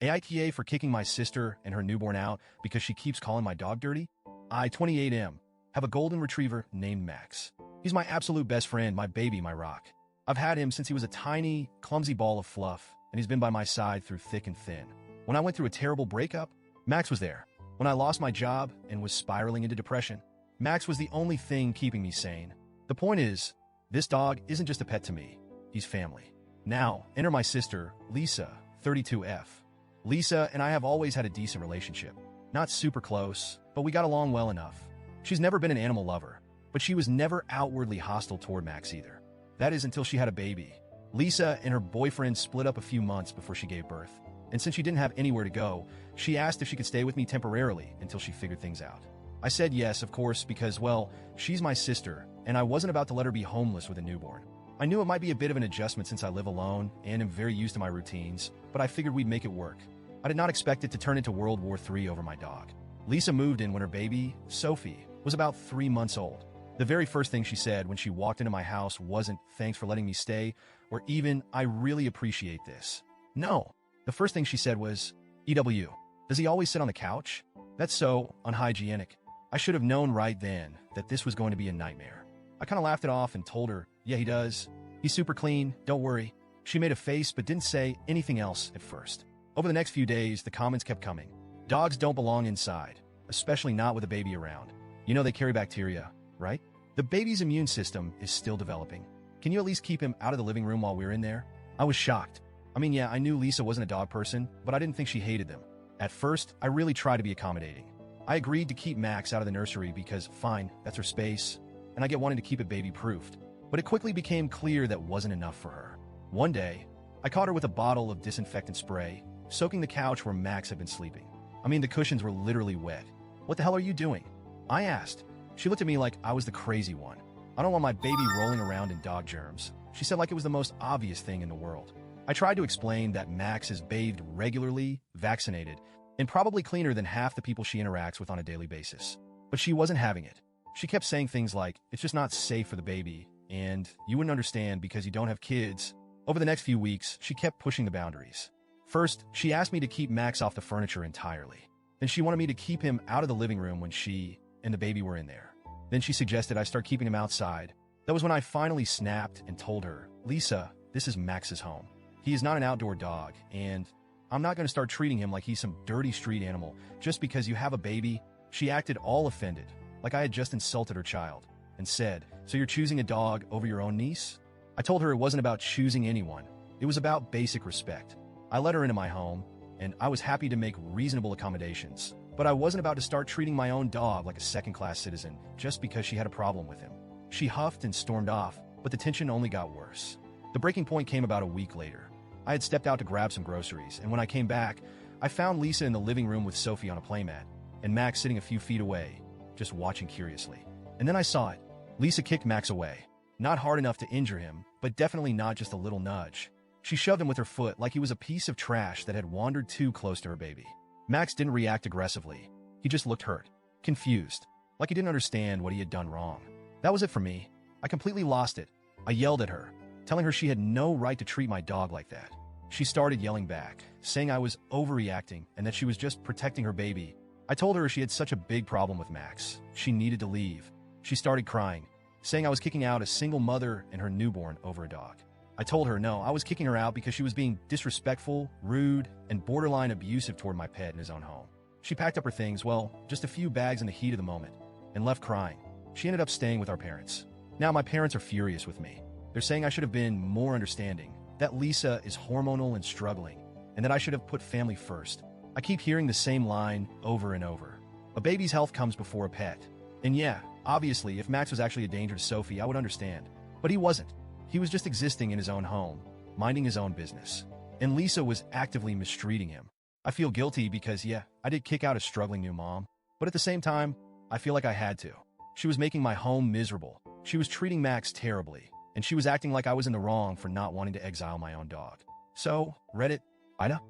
AITA for kicking my sister and her newborn out because she keeps calling my dog dirty? I, 28M, have a golden retriever named Max. He's my absolute best friend, my baby, my rock. I've had him since he was a tiny, clumsy ball of fluff, and he's been by my side through thick and thin. When I went through a terrible breakup, Max was there. When I lost my job and was spiraling into depression, Max was the only thing keeping me sane. The point is, this dog isn't just a pet to me. He's family. Now, enter my sister, Lisa, 32F. Lisa and I have always had a decent relationship. Not super close, but we got along well enough. She's never been an animal lover, but she was never outwardly hostile toward Max either. That is until she had a baby. Lisa and her boyfriend split up a few months before she gave birth, and since she didn't have anywhere to go, she asked if she could stay with me temporarily until she figured things out. I said yes, of course, because, well, she's my sister, and I wasn't about to let her be homeless with a newborn. I knew it might be a bit of an adjustment since I live alone and am very used to my routines, but I figured we'd make it work. I did not expect it to turn into World War III over my dog. Lisa moved in when her baby, Sophie, was about 3 months old. The very first thing she said when she walked into my house wasn't, "Thanks for letting me stay," or even, "I really appreciate this." No. The first thing she said was, "EW, does he always sit on the couch? That's so unhygienic." I should have known right then that this was going to be a nightmare. I kind of laughed it off and told her, "Yeah, he does. He's super clean, don't worry." She made a face but didn't say anything else at first. Over the next few days, the comments kept coming. Dogs don't belong inside, especially not with a baby around. You know they carry bacteria, right? The baby's immune system is still developing. Can you at least keep him out of the living room while we're in there? I was shocked. I mean, yeah, I knew Lisa wasn't a dog person, but I didn't think she hated them. At first, I really tried to be accommodating. I agreed to keep Max out of the nursery because, fine, that's her space, and I get wanting to keep it baby-proofed. But it quickly became clear that wasn't enough for her. One day, I caught her with a bottle of disinfectant spray, soaking the couch where Max had been sleeping. I mean, the cushions were literally wet. "What the hell are you doing?" I asked. She looked at me like I was the crazy one. "I don't want my baby rolling around in dog germs," she said, like it was the most obvious thing in the world. I tried to explain that Max is bathed regularly, vaccinated, and probably cleaner than half the people she interacts with on a daily basis. But she wasn't having it. She kept saying things like, "It's just not safe for the baby," and "you wouldn't understand because you don't have kids." Over the next few weeks, she kept pushing the boundaries. First, she asked me to keep Max off the furniture entirely. Then she wanted me to keep him out of the living room when she and the baby were in there. Then she suggested I start keeping him outside. That was when I finally snapped and told her, "Lisa, this is Max's home. He is not an outdoor dog, and I'm not going to start treating him like he's some dirty street animal just because you have a baby." She acted all offended, like I had just insulted her child, and said, "So you're choosing a dog over your own niece?" I told her it wasn't about choosing anyone. It was about basic respect. I let her into my home, and I was happy to make reasonable accommodations. But I wasn't about to start treating my own dog like a second-class citizen just because she had a problem with him. She huffed and stormed off, but the tension only got worse. The breaking point came about a week later. I had stepped out to grab some groceries, and when I came back, I found Lisa in the living room with Sophie on a playmat, and Max sitting a few feet away, just watching curiously. And then I saw it. Lisa kicked Max away. Not hard enough to injure him, but definitely not just a little nudge. She shoved him with her foot like he was a piece of trash that had wandered too close to her baby. Max didn't react aggressively. He just looked hurt, confused, like he didn't understand what he had done wrong. That was it for me. I completely lost it. I yelled at her, telling her she had no right to treat my dog like that. She started yelling back, saying I was overreacting and that she was just protecting her baby. I told her she had such a big problem with Max. She needed to leave. She started crying, saying I was kicking out a single mother and her newborn over a dog. I told her no, I was kicking her out because she was being disrespectful, rude, and borderline abusive toward my pet in his own home. She packed up her things, well, just a few bags in the heat of the moment, and left crying. She ended up staying with our parents. Now my parents are furious with me. They're saying I should have been more understanding, that Lisa is hormonal and struggling, and that I should have put family first. I keep hearing the same line over and over. A baby's health comes before a pet. And yeah, obviously, if Max was actually a danger to Sophie, I would understand. But he wasn't. He was just existing in his own home, minding his own business. And Lisa was actively mistreating him. I feel guilty because, yeah, I did kick out a struggling new mom. But at the same time, I feel like I had to. She was making my home miserable. She was treating Max terribly. And she was acting like I was in the wrong for not wanting to exile my own dog. So, Reddit, AITA?